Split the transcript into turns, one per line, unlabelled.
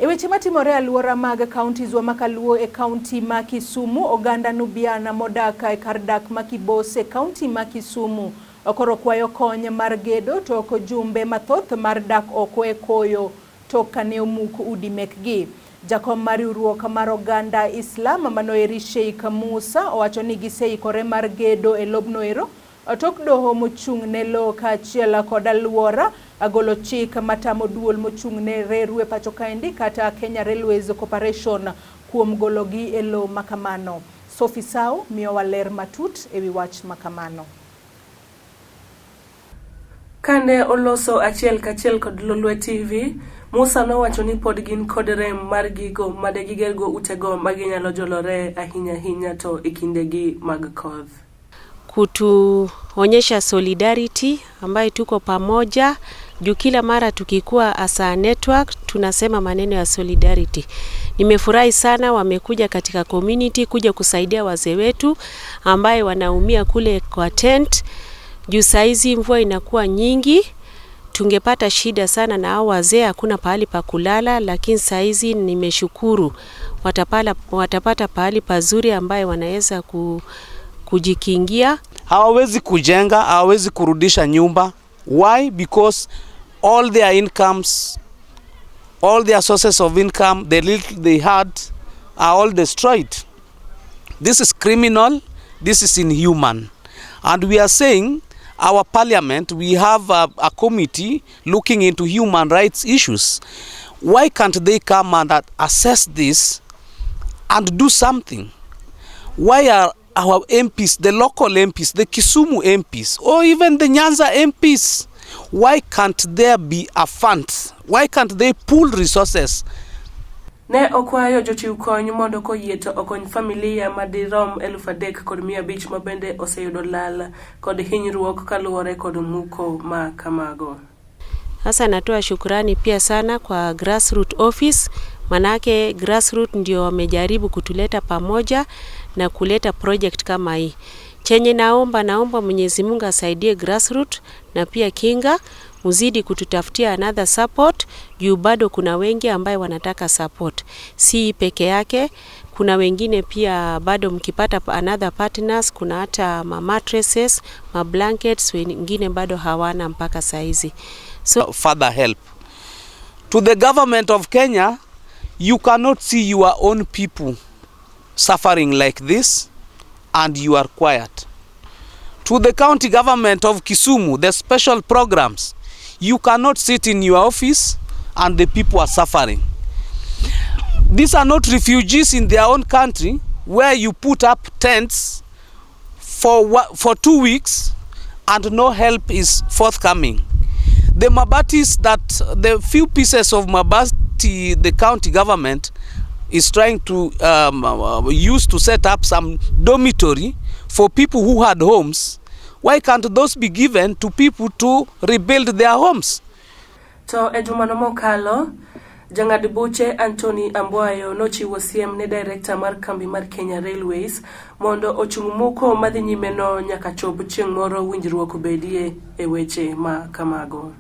Eweche matimore aluora mag counties wa makaluo e county ma Kisumu, oganda Nubiana modaka e kardak ma Kibose county ma Kisumu okoro kwayo kony mar gedo to oko jumbe mathoth mar dak oko e koyo to kane omuko udi mekgi. Jakom mar riwruok mar oganda Islam manoeri Sheikh Musa owacho ni giseikore mar gedo e lobno ero tok doho mochung' ne lo kaachiel kod aluora agolo chik matamo duol mochung' ne reru e pacho kaendi kata Kenya Railways Corporation kuom gologi e lo makamano. Sophie Sao miyo waler matut ewi wach makamano.
Kane oloso achiel kachiel kod Lolwe TV, Musa nowacho ni pod gin kod rem mar gigo made gigergo utego maginyalo jolore ahinya to ikindegi mag koth.
Kutuonyesha solidarity ambayo tuko pamoja juu kila mara tukikuwa asa network tunasema maneno ya solidarity. Nimefurahi sana wamekuja katika community kuja kusaidia wazee wetu ambaye wanaumia kule kwa tent. Juu saizi mvua inakuwa nyingi, tungepata shida sana na hao wazee hakuna pahali pa kulala, lakini saizi nimeshukuru watapata pahali pazuri ambaye wanaweza kujikingia.
Hawawezi kujenga, hawawezi kurudisha nyumba. Why? Because all their incomes, all their sources of income, the little they had are all destroyed. This is criminal, this is inhuman. And we are saying, our parliament, we have a committee looking into human rights issues. Why can't they come and assess this and do something? Why are our MPs, the local MPs, the Kisumu MPs, or even the Nyanza MPs, why can't there be a fund? Why can't they pool resources?
Ne okwayo jochiw kony mondo koyie to okony familia madirom 3,500 mabende oseyudo lal kod hinyruok kaluwore kod muko ma kamago.
Sasa natoa shukrani pia sana kwa grassroots office, manake grassroots ndio wamejaribu kutuleta pamoja na kuleta project kama hii. Chenye naomba Mwenyezi Mungu asaidie grassroots na pia Kinga muzidi kututafutia another support, juu bado kuna wengi ambaye wanataka support. Si peke yake, kuna wengine pia bado mkipata another partners, kuna hata mattresses, blankets, wengine bado hawana mpaka saizi.
So further help. To the government of Kenya, you cannot see your own people suffering like this and you are quiet. To the county government of Kisumu, the special programs, you cannot sit in your office and the people are suffering. These are not refugees in their own country where you put up tents for 2 weeks and no help is forthcoming. The mabatis the few pieces of mabati the county government is trying to use to set up some dormitory for people who had homes. Why can't those be given to people to rebuild their homes?
To ejumano mokalo, jang'ad buche Anthony Ambwayo nochiwo siem ne director mar kambi mar Kenya Railways mondo ochung' muko madhi nyime no nyaka chop chieng' moro winjruok bedie e weche ma kamago.